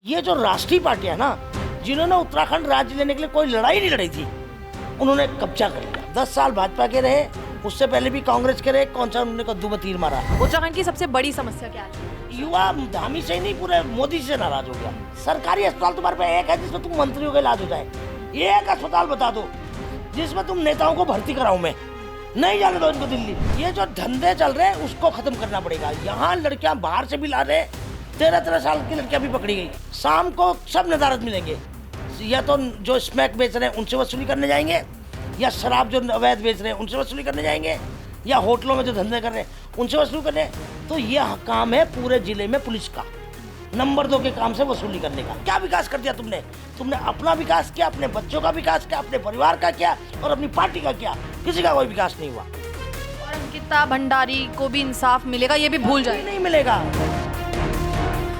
ये जो राष्ट्रीय पार्टी है ना, जिन्होंने उत्तराखंड राज्य लेने के लिए कोई लड़ाई नहीं लड़ी थी, उन्होंने कब्जा कर लिया। 10 साल भाजपा के रहे, उससे पहले भी कांग्रेस के रहे, कौन सा उन्होंने कद्दू में तीर मारा। उत्तराखंड की सबसे बड़ी समस्या क्या है? युवा धामी से ही नहीं, पूरे मोदी से नाराज हो गया। सरकारी अस्पताल तुम्हारे पास एक है जिसमें तुम मंत्रियों का इलाज हो जाए। एक अस्पताल बता दो जिसमें तुम नेताओं को भर्ती कराओ। मैं नहीं जाने दो इनको दिल्ली। ये जो धंधे चल रहे हैं उसको खत्म करना पड़ेगा। यहाँ लड़कियां बाहर से भी ला रहे, 13-13 साल की लड़कियां भी पकड़ी गई। शाम को सब नदारत मिलेंगे, या तो जो स्मैक बेच रहे हैं उनसे वसूली करने जाएंगे, या शराब जो अवैध बेच रहे हैं उनसे वसूली करने जाएंगे, या होटलों में जो धंधे कर रहे हैं उनसे वसूली करने। तो यह काम है पूरे जिले में पुलिस का, नंबर 2 के काम से वसूली करने का। क्या विकास कर दिया तुमने? तुमने अपना विकास किया, अपने बच्चों का विकास किया, अपने परिवार का किया और अपनी पार्टी का किया। किसी का कोई विकास नहीं हुआ। और अंकिता भंडारी को भी इंसाफ मिलेगा, ये भी भूल जाए? नहीं मिलेगा।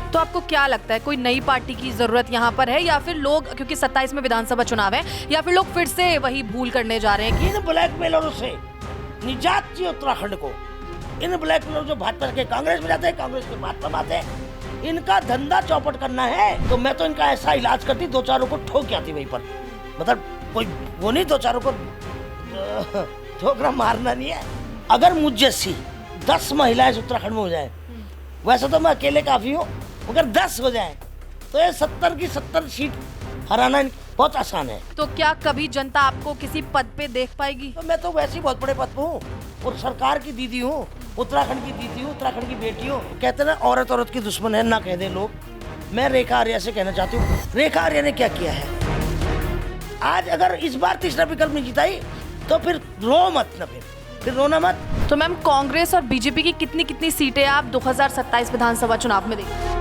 तो आपको क्या लगता है, कोई नई पार्टी की जरूरत यहाँ पर है, या फिर लोग, क्योंकि 27 में विधानसभा चुनाव है, या फिर लोग फिर से वही भूल करने जा रहे हैं? इन ब्लैकमेलरों से निजात चाहिए उत्तराखंड को। इन ब्लैकमेलरों जो भाजपा के कांग्रेस में जाते हैं, कांग्रेस के भाजपा में आते हैं, इनका धंधा चौपट करना है। तो मैं तो इनका ऐसा इलाज करती, 2-4 को ठोक आती वहीं पर। मतलब कोई वो नहीं, 2-4 को ठोकरा मारना नहीं है। अगर मुझ जैसी 10 महिलाएं उत्तराखंड में हो जाए, वैसे तो मैं अकेले काफी हूँ, अगर 10 हो जाए तो ये 70 की 70 सीट हराना बहुत आसान है। तो क्या कभी जनता आपको किसी पद पे देख पाएगी? तो मैं तो वैसे ही बहुत बड़े पद पे हूँ और सरकार की दीदी हूँ, उत्तराखंड की दीदी हूँ, उत्तराखंड की बेटी हूँ। कहते ना औरत औरत की दुश्मन है, ना कह दे लोग। मैं रेखा आर्या से कहना चाहती हूँ, रेखा आर्या ने क्या किया है। आज अगर इस बार तीसरा विकल्प नहीं जिताई तो फिर रो मत, ना फिर रोना मत। तो मैम, कांग्रेस और बीजेपी की कितनी सीटें आप 2027 विधानसभा चुनाव में देंगे?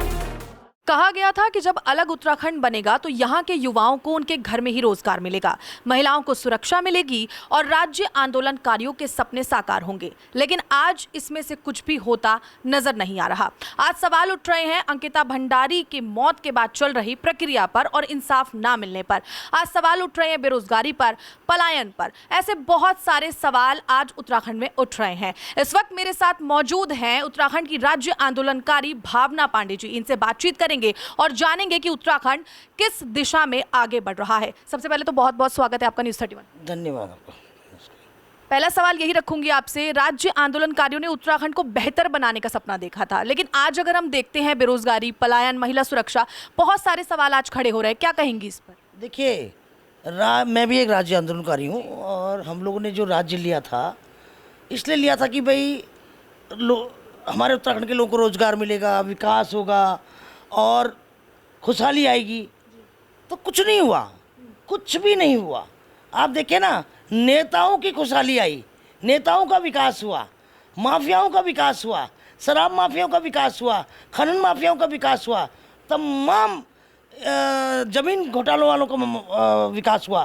कहा गया था कि जब अलग उत्तराखंड बनेगा तो यहाँ के युवाओं को उनके घर में ही रोजगार मिलेगा, महिलाओं को सुरक्षा मिलेगी और राज्य आंदोलनकारियों के सपने साकार होंगे। लेकिन आज इसमें से कुछ भी होता नजर नहीं आ रहा। आज सवाल उठ रहे हैं अंकिता भंडारी की मौत के बाद चल रही प्रक्रिया पर और इंसाफ ना मिलने पर। आज सवाल उठ रहे हैं बेरोजगारी पर, पलायन पर। ऐसे बहुत सारे सवाल आज उत्तराखंड में उठ रहे हैं। इस वक्त मेरे साथ मौजूद हैं उत्तराखंड की राज्य आंदोलनकारी भावना पांडे जी। इनसे बातचीत करेंगे और जानेंगे कि उत्तराखंड किस दिशा में आगे बढ़ रहा है। सबसे पहले तो बहुत बहुत स्वागत है आपका न्यूज़ 31। धन्यवाद आपको। पहला सवाल यही रखूंगी आपसे, राज्य आंदोलनकारियों ने उत्तराखंड को बेहतर बनाने का सपना देखा था, लेकिन आज अगर हम देखते हैं बेरोजगारी, पलायन, महिला सुरक्षा, बहुत सारे सवाल आज खड़े हो रहे हैं। क्या कहेंगी इस पर? देखिए, मैं भी एक राज्य आंदोलनकारी हूँ और हम लोगों ने जो राज्य लिया था, इसलिए लिया था कि भाई हमारे उत्तराखंड के लोगों को रोजगार मिलेगा, विकास होगा और खुशहाली आएगी। तो कुछ नहीं हुआ, कुछ भी नहीं हुआ। आप देखिए ना, नेताओं की खुशहाली आई, नेताओं का विकास हुआ, माफियाओं का विकास हुआ, शराब माफियाओं का विकास हुआ, खनन माफियाओं का विकास हुआ, तमाम जमीन घोटालों वालों का विकास हुआ।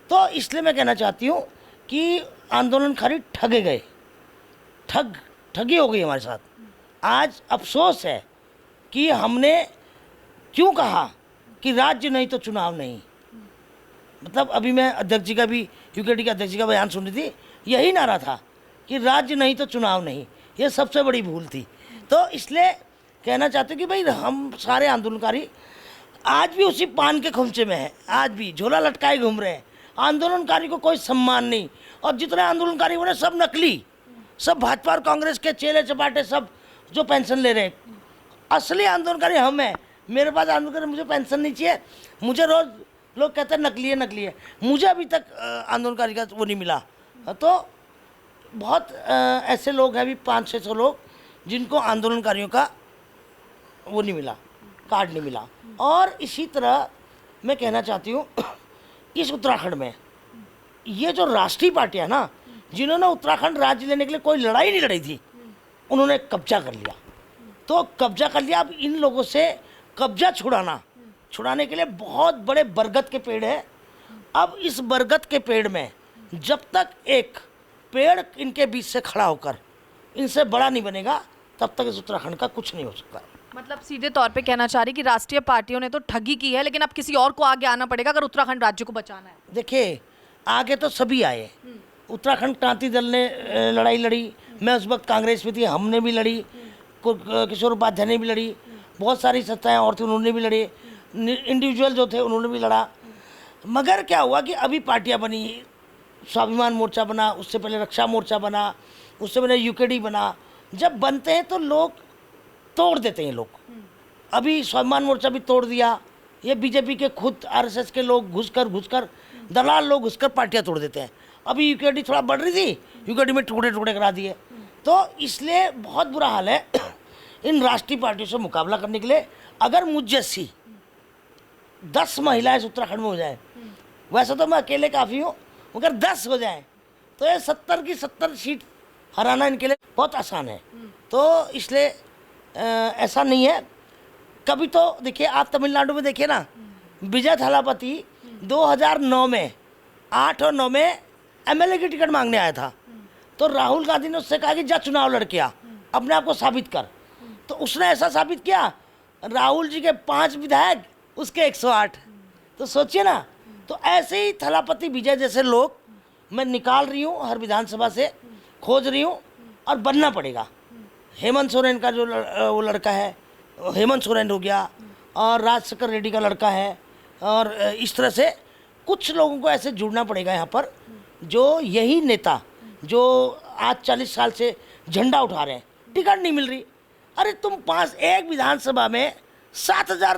तो इसलिए मैं कहना चाहती हूँ कि आंदोलनकारी ठगे गए, ठगी हो गई हमारे साथ। आज अफसोस है कि हमने क्यों कहा कि राज्य नहीं तो चुनाव नहीं। मतलब अभी मैं अध्यक्ष जी का भी, यूकेडी के अध्यक्ष जी का बयान सुन रही थी, यही नारा था कि राज्य नहीं तो चुनाव नहीं। ये सबसे बड़ी भूल थी। तो इसलिए कहना चाहते हैं कि भाई हम सारे आंदोलनकारी आज भी उसी पान के खुमचे में हैं, आज भी झोला लटकाए घूम रहे हैं। आंदोलनकारी को कोई सम्मान नहीं, और जितने आंदोलनकारी बने सब नकली, सब भाजपा और कांग्रेस के चेले चपाटे, सब जो पेंशन ले रहे हैं। असली आंदोलनकारी हम हैं। मेरे पास आंदोलनकारी, मुझे पेंशन नहीं चाहिए। मुझे रोज लोग कहते हैं नकली है, नकली है। मुझे अभी तक आंदोलनकारी का वो नहीं मिला। तो बहुत ऐसे लोग हैं, अभी 500-600 लोग, जिनको आंदोलनकारियों का वो नहीं मिला, कार्ड नहीं मिला। और इसी तरह मैं कहना चाहती हूँ, इस उत्तराखंड में ये जो राष्ट्रीय पार्टी है ना, जिन्होंने उत्तराखंड राज्य लेने के लिए कोई लड़ाई नहीं लड़ी थी, उन्होंने कब्जा कर लिया। तो कब्जा कर लिया। अब इन लोगों से कब्जा छुड़ाने के लिए बहुत बड़े बरगद के पेड़ हैं। अब इस बरगद के पेड़ में जब तक एक पेड़ इनके बीच से खड़ा होकर इनसे बड़ा नहीं बनेगा, तब तक इस उत्तराखंड का कुछ नहीं हो सकता। मतलब सीधे तौर पे कहना चाह रही कि राष्ट्रीय पार्टियों ने तो ठगी की है, लेकिन अब किसी और को आगे आना पड़ेगा अगर उत्तराखंड राज्य को बचाना है। देखिए, आगे तो सभी आए। उत्तराखंड क्रांति दल ने लड़ाई लड़ी, मैं उस वक्त कांग्रेस में थी, हमने भी लड़ी, किशोर उपाध्याय ने भी लड़ी, बहुत सारी सत्ताएं और थी, उन्होंने भी लड़ी। इंडिविजुअल जो थे उन्होंने भी लड़ा। मगर क्या हुआ कि अभी पार्टियां बनी, स्वाभिमान मोर्चा बना, उससे पहले रक्षा मोर्चा बना, उससे पहले यूकेडी बना। जब बनते हैं तो लोग तोड़ देते हैं लोग। अभी स्वाभिमान मोर्चा भी तोड़ दिया, ये बीजेपी के खुद आरएसएस के लोग घुसकर दलाल लोग घुसकर पार्टियां तोड़ देते हैं। अभी यूकेडी थोड़ा बढ़ रही थी, यूकेडी में टुकड़े टुकड़े करा दिए। तो इसलिए बहुत बुरा हाल है इन राष्ट्रीय पार्टियों से मुकाबला करने के लिए। अगर मुझ जैसी 10 महिलाएं उत्तराखंड में हो जाए, वैसे तो मैं अकेले काफ़ी हूँ, मगर 10 हो जाए तो ये 70 की 70 सीट हराना इनके लिए बहुत आसान है। तो इसलिए ऐसा नहीं है। कभी तो देखिए, आप तमिलनाडु में देखिए ना, विजय थालापति 2009 में 8 और 9 में एमएलए की टिकट मांगने आया था। तो राहुल गांधी ने उससे कहा कि जा चुनाव लड़के आ, अपने आप को साबित कर। तो उसने ऐसा साबित किया, राहुल जी के 5 विधायक, उसके 108। तो सोचिए ना। तो ऐसे ही थलापति विजय जैसे लोग मैं निकाल रही हूँ हर विधानसभा से, खोज रही हूँ, और बनना पड़ेगा। हेमंत सोरेन का जो वो लड़का है, हेमंत सोरेन हो गया, और राजशेखर रेड्डी का लड़का है, और इस तरह से कुछ लोगों को ऐसे जुड़ना पड़ेगा यहाँ पर, जो यही नेता जो आज 40 साल से झंडा उठा रहे हैं, टिकट नहीं मिल रही। अरे तुम एक विधानसभा में 7,000,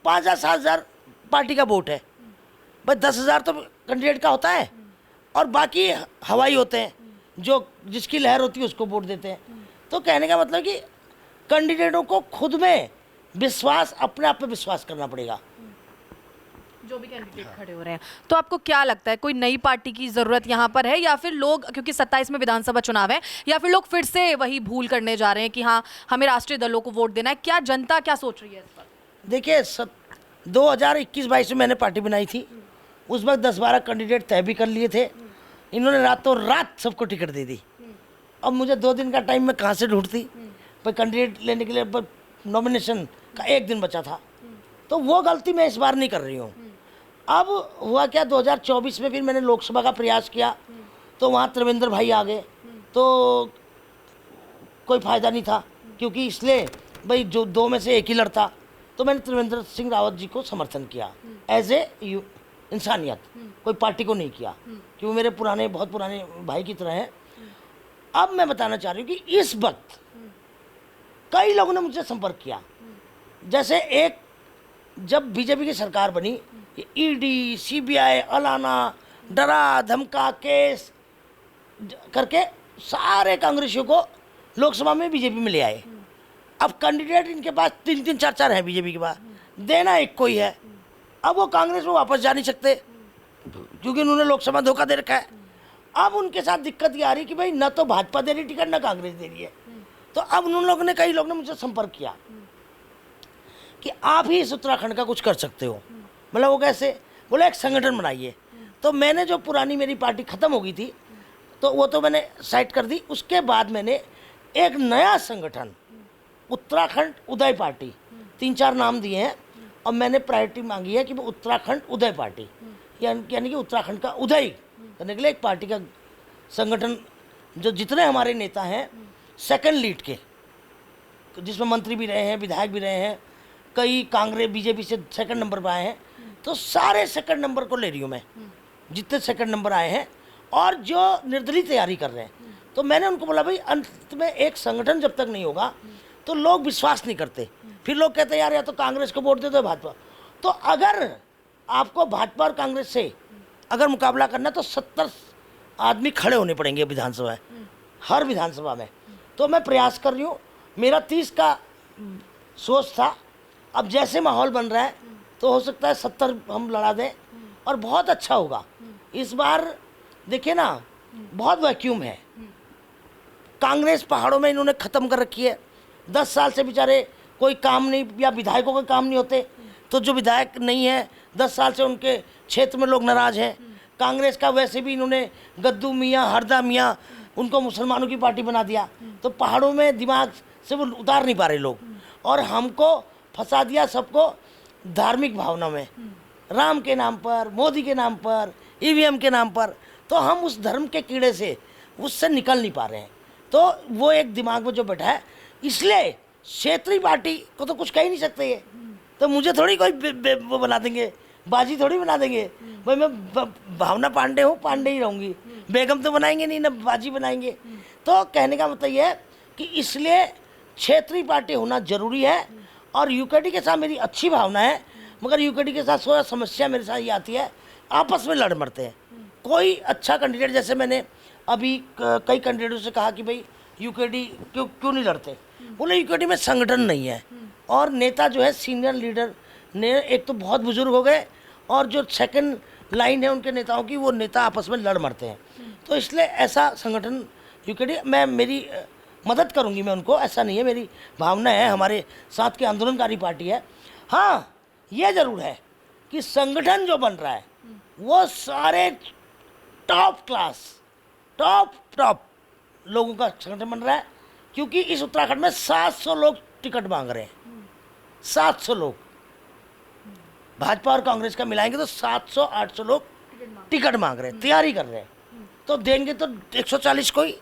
5,000, 7,000 पार्टी का वोट है भाई, 10,000 तो कैंडिडेट का होता है, और बाकी हवाई होते हैं, जो जिसकी लहर होती है उसको वोट देते हैं। तो कहने का मतलब कि कैंडिडेटों को खुद में विश्वास, अपने आप पे विश्वास करना पड़ेगा, जो भी कैंडिडेट खड़े हो रहे हैं। तो आपको क्या लगता है, कोई नई पार्टी की जरूरत यहाँ पर है, या फिर लोग, क्योंकि 27 में विधानसभा चुनाव है, या फिर लोग फिर से वही भूल करने जा रहे हैं कि हाँ हमें राष्ट्रीय दलों को वोट देना है? क्या जनता क्या सोच रही है इस पर? देखिए 2021-22 में मैंने पार्टी बनाई थी, उस वक्त 10-12 कैंडिडेट तय भी कर लिए थे। इन्होंने रातों रात सबको टिकट दे दी। अब मुझे 2 दिन का टाइम मैं कहाँ से ढूंढती पर कैंडिडेट लेने के लिए, नॉमिनेशन का 1 दिन बचा था। तो वो गलती मैं इस बार नहीं कर रही हूँ। अब हुआ क्या, 2024 में फिर मैंने लोकसभा का प्रयास किया, तो वहाँ त्रिवेंद्र भाई आ गए, तो कोई फ़ायदा नहीं था, क्योंकि इसलिए भाई जो 2 में से 1 ही लड़ता। तो मैंने त्रिवेंद्र सिंह रावत जी को समर्थन किया एज ए इंसानियत, कोई पार्टी को नहीं किया, कि वो मेरे बहुत पुराने भाई की तरह हैं। अब मैं बताना चाह रही हूँ कि इस वक्त कई लोगों ने मुझसे संपर्क किया। जैसे एक, जब बीजेपी की सरकार बनी, ईडी, सीबीआई, अलाना, डरा धमका केस करके सारे कांग्रेसियों को लोकसभा में बीजेपी में ले आए। अब कैंडिडेट इनके पास 3-3, 4-4 हैं बीजेपी के पास, देना एक कोई है। अब वो कांग्रेस में वापस जा नहीं सकते, क्योंकि उन्होंने लोकसभा धोखा दे रखा है। अब उनके साथ दिक्कत ये आ रही कि भाई न तो भाजपा दे रही टिकट, न कांग्रेस दे रही है। तो अब उन लोगों ने, कई लोगों ने मुझसे संपर्क किया कि आप ही इस उत्तराखंड का कुछ कर सकते हो। मतलब वो कैसे? बोले एक संगठन बनाइए। तो मैंने जो पुरानी मेरी पार्टी ख़त्म हो गई थी, तो वो तो मैंने साइड कर दी। उसके बाद मैंने एक नया संगठन, उत्तराखंड उदय पार्टी, 3-4 नाम दिए हैं, और मैंने प्रायोरिटी मांगी है कि वो उत्तराखंड उदय पार्टी, यानी कि उत्तराखंड का उदय करने के लिए एक पार्टी का संगठन, जो जितने हमारे नेता हैं सेकंड लीड के, जिसमें मंत्री भी रहे हैं, विधायक भी रहे हैं, कई कांग्रेस बीजेपी से सेकंड नंबर पर आए हैं, तो सारे सेकंड नंबर को ले रही हूँ मैं, जितने सेकंड नंबर आए हैं, और जो निर्दलीय तैयारी कर रहे हैं। तो मैंने उनको बोला भाई, अंत में एक संगठन जब तक नहीं होगा तो लोग विश्वास नहीं करते। फिर लोग कहते हैं यार या तो कांग्रेस को वोट दे दो, भाजपा। तो अगर आपको भाजपा और कांग्रेस से अगर मुकाबला करना, तो 70 आदमी खड़े होने पड़ेंगे विधानसभा में, हर विधानसभा में। तो मैं प्रयास कर रही हूँ। मेरा 30 का सोच था, अब जैसे माहौल बन रहा है तो हो सकता है 70 हम लड़ा दें, और बहुत अच्छा होगा। इस बार देखिए ना, बहुत वैक्यूम है। कांग्रेस पहाड़ों में इन्होंने ख़त्म कर रखी है। 10 साल से बेचारे कोई काम नहीं, या विधायकों के काम नहीं होते, तो जो विधायक नहीं है 10 साल से, उनके क्षेत्र में लोग नाराज़ हैं। कांग्रेस का वैसे भी इन्होंने गद्दू मियाँ, हरदा मियाँ, उनको मुसलमानों की पार्टी बना दिया। तो पहाड़ों में दिमाग से वो उतार नहीं पा रहे लोग, और हमको फंसा दिया सबको धार्मिक भावना में, राम के नाम पर, मोदी के नाम पर, ईवीएम के नाम पर। तो हम उस धर्म के कीड़े से, उससे निकल नहीं पा रहे हैं। तो वो एक दिमाग में जो बैठा है, इसलिए क्षेत्रीय पार्टी को तो कुछ कह ही नहीं सकते ये, तो मुझे थोड़ी कोई वो बना देंगे, बाजी थोड़ी बना देंगे। भाई मैं भावना पांडे हूँ, पांडे ही रहूँगी, बेगम तो बनाएंगे नहीं ना बाजी बनाएंगे। तो कहने का मतलब ये है कि इसलिए क्षेत्रीय पार्टी होना जरूरी है। और यूकेडी के साथ मेरी अच्छी भावना है, मगर यूकेडी के साथ थोड़ा समस्या मेरे साथ ये आती है, आपस में लड़ मरते हैं। कोई अच्छा कैंडिडेट, जैसे मैंने अभी कई कैंडिडेटों से कहा कि भाई यूकेडी क्यों नहीं लड़ते, बोले यूकेडी में संगठन नहीं है और नेता जो है सीनियर लीडर ने एक तो बहुत बुजुर्ग हो गए और जो सेकंड लाइन है उनके नेताओं की, वो नेता आपस में लड़ मरते हैं। तो इसलिए ऐसा संगठन यूकेडी, मैं मेरी मदद करूंगी मैं उनको, ऐसा नहीं है, मेरी भावना है, हमारे साथ की आंदोलनकारी पार्टी है। हाँ ये ज़रूर है कि संगठन जो बन रहा है वो सारे टॉप क्लास टॉप लोगों का संगठन बन रहा है, क्योंकि इस उत्तराखंड में 700 लोग टिकट मांग रहे हैं। 700 लोग, भाजपा और कांग्रेस का मिलाएंगे तो 700-800 लोग टिकट मांग रहे हैं, तैयारी कर रहे हैं। तो देंगे तो 140 कोई,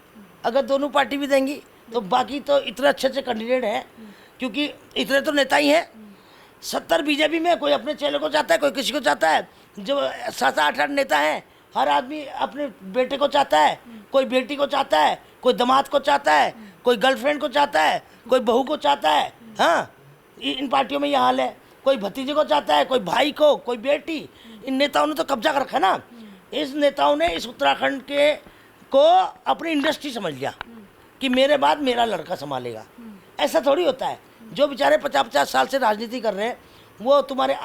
अगर दोनों पार्टी भी देंगी तो बाकी तो इतने अच्छे कैंडिडेट हैं, क्योंकि इतने तो नेता ही हैं। 70 बीजेपी में, कोई अपने चेले को चाहता है, कोई किसी को चाहता है। जो 7-8 नेता हैं, हर आदमी अपने बेटे को चाहता है, कोई बेटी को चाहता है, कोई दामाद को चाहता है, कोई गर्लफ्रेंड को चाहता है, कोई बहू को चाहता है। हाँ इन पार्टियों में यह हाल है, कोई भतीजे को चाहता है, कोई भाई को, कोई बेटी। इन नेताओं ने तो कब्जा कर रखा ना। इस नेताओं ने इस उत्तराखंड के को अपनी इंडस्ट्री समझ लिया कि मेरे बाद मेरा लड़का संभालेगा। ऐसा थोड़ी होता है। जो बेचारे 50-50 साल से राजनीति कर रहे हैं, वो तुम्हारे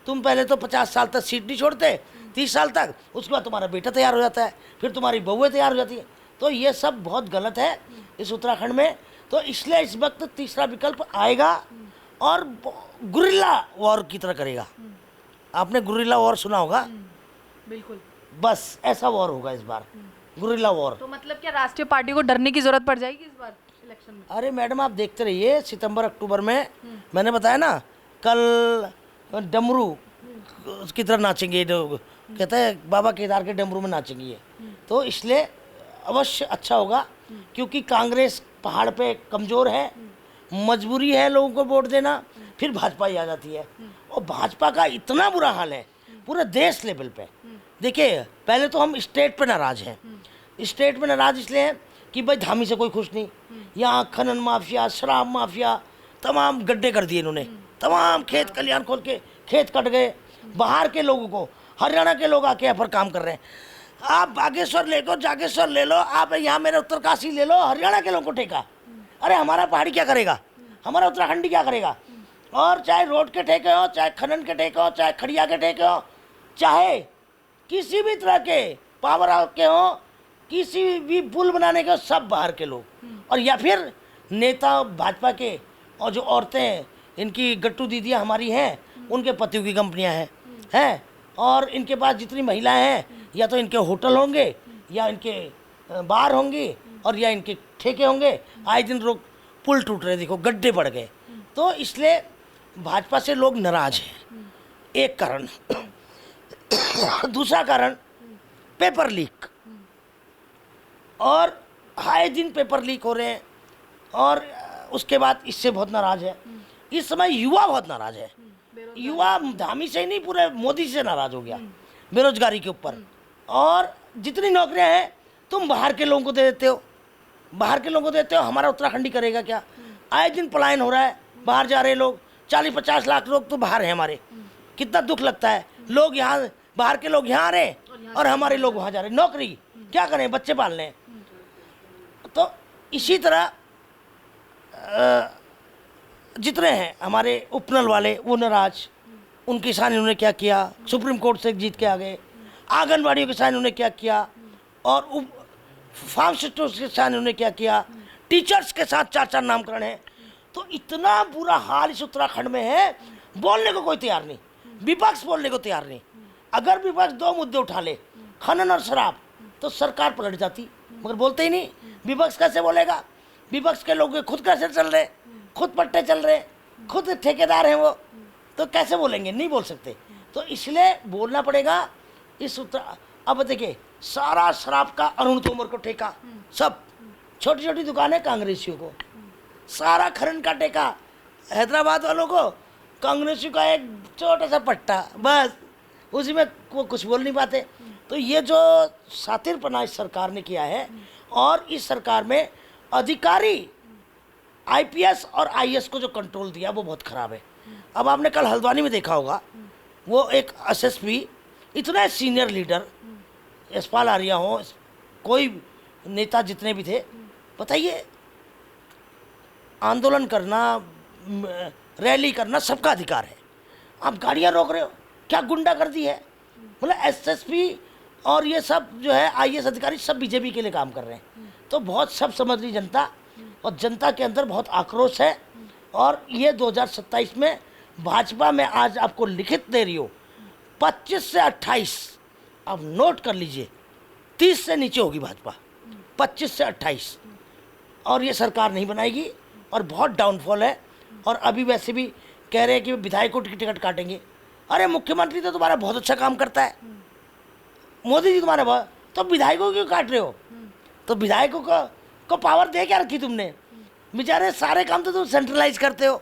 तुम पहले तो 50 साल तक सीट नहीं छोड़ते, 30 साल तक, उसके बाद तुम्हारा बेटा तैयार हो जाता है, फिर तुम्हारी बहुएं तैयार हो जाती है। तो ये सब बहुत गलत है इस उत्तराखंड में। तो इसलिए इस वक्त तीसरा विकल्प आएगा और गुरिल्ला वॉर की तरह करेगा। आपने गुरिल्ला वॉर सुना होगा? बिल्कुल, बस ऐसा वॉर होगा इस बार, गुरिल्ला वॉर। तो मतलब क्या राष्ट्रीय पार्टी को डरने की जरूरत पड़ जाएगी इस बार इलेक्शन में? अरे मैडम आप देखते रहिए, सितंबर अक्टूबर में मैंने बताया ना, कल डमरू की तरह नाचेंगे, कहते हैं बाबा केदार के डमरू में नाचेंगे ये। तो इसलिए अवश्य अच्छा होगा, क्योंकि कांग्रेस पहाड़ पे कमज़ोर है, मजबूरी है लोगों को वोट देना, फिर भाजपा ही आ जाती है। और भाजपा का इतना बुरा हाल है पूरे देश लेवल पे। देखिए पहले तो हम स्टेट पे नाराज़ हैं। स्टेट में नाराज़ इसलिए हैं कि भाई धामी से कोई खुश नहीं, यहाँ खनन माफिया, शराब माफिया, तमाम गड्ढे कर दिए इन्होंने, तमाम खेत खलिहान खोल के खेत कट गए। बाहर के लोगों को, हरियाणा के लोग आके यहाँ पर काम कर रहे हैं। आप बागेश्वर ले लो, जागेश्वर ले लो, आप यहाँ मेरे उत्तरकाशी ले लो, हरियाणा के लोगों को ठेका। अरे हमारा पहाड़ी क्या करेगा, हमारा उत्तराखंडी क्या करेगा? और चाहे रोड के ठेके हो, चाहे खनन के ठेके हो, चाहे खड़िया के ठेके हो, चाहे किसी भी तरह के पावर हाउस के हो, किसी भी पुल बनाने के हो, सब बाहर के लोग। और या फिर नेता भाजपा के, और जो औरतें हैं, इनकी गट्टू दीदियाँ हमारी हैं, उनके पतियों की कंपनियाँ हैं, और इनके पास जितनी महिलाएं हैं, या तो इनके होटल होंगे, या इनके बार होंगी, और या इनके ठेके होंगे। आए दिन लोग पुल टूट रहे, देखो गड्ढे बढ़ गए। तो इसलिए भाजपा से लोग नाराज हैं, एक कारण। दूसरा कारण पेपर लीक, और आए दिन पेपर लीक हो रहे हैं, और उसके बाद इससे बहुत नाराज है। इस समय युवा बहुत नाराज है। युवा धामी से ही नहीं, पूरे मोदी से नाराज हो गया बेरोजगारी के ऊपर। और जितनी नौकरियां हैं तुम बाहर के लोगों को दे देते हो, बाहर के लोगों को देते हो, हमारा उत्तराखंडी करेगा क्या? आए दिन पलायन हो रहा है, बाहर जा रहे लोग, 40-50 लाख लोग तो बाहर हैं हमारे। कितना दुख लगता है, लोग यहाँ, बाहर के लोग यहाँ आ रहे हैं और हमारे लोग वहाँ जा रहे हैं। नौकरी क्या करें, बच्चे पालने हैं। तो इसी तरह जितने हैं हमारे उपनल वाले, वो नाराज, उन किसान इन्होंने क्या किया, सुप्रीम कोर्ट से जीत के आ गए। आंगनबाड़ियों के किसान इन्होंने क्या किया, और फार्म स्टोर्स के किसान इन्होंने क्या किया, टीचर्स के साथ 4-4 नामकरण है। तो इतना बुरा हाल इस उत्तराखंड में है, बोलने को कोई तैयार नहीं, विपक्ष बोलने को तैयार नहीं। अगर विपक्ष 2 मुद्दे उठा ले, खनन और शराब, तो सरकार पलट जाती, मगर बोलते ही नहीं। विपक्ष कैसे बोलेगा? विपक्ष के लोग खुद कैसे चल रहे, खुद पट्टे चल रहे, खुद ठेकेदार हैं वो, तो कैसे बोलेंगे? नहीं बोल सकते। तो इसलिए बोलना पड़ेगा इस अब देखिए, सारा शराब का अरुण तोमर को ठेका, सब छोटी छोटी दुकानें कांग्रेसियों को, सारा खनन का ठेका हैदराबाद वालों को, कांग्रेसियों का एक छोटा सा पट्टा, बस उसी में वो कुछ बोल नहीं पाते। तो ये जो सातिरपना इस सरकार ने किया है, और इस सरकार में अधिकारी आईपीएस और आईएएस को जो कंट्रोल दिया वो बहुत ख़राब है। अब आपने कल हल्द्वानी में देखा होगा, वो एक एसएसपी, इतने सीनियर लीडर, यशपाल आर्या हो, कोई नेता जितने भी थे, बताइए, आंदोलन करना, रैली करना सबका अधिकार है, आप गाड़ियाँ रोक रहे हो, क्या गुंडागर्दी है। मतलब एसएसपी और ये सब जो है आईएएस अधिकारी सब बीजेपी के लिए काम कर रहे हैं। तो बहुत सब समझ रही जनता, और जनता के अंदर बहुत आक्रोश है। और ये 2027 में भाजपा में आज आपको लिखित दे रही हो, 25 से 28, आप नोट कर लीजिए, 30 से नीचे होगी भाजपा, 25 से 28, और ये सरकार नहीं बनाएगी, और बहुत डाउनफॉल है। और अभी वैसे भी कह रहे हैं कि विधायकों की टिकट काटेंगे। अरे मुख्यमंत्री तो तुम्हारा बहुत अच्छा काम करता है, मोदी जी तुम्हारे बहुत, तो विधायकों क्यों काट रहे हो? तो विधायकों को पावर दे क्या रखी तुमने? बेचारे सारे काम तो तुम सेंट्रलाइज करते हो,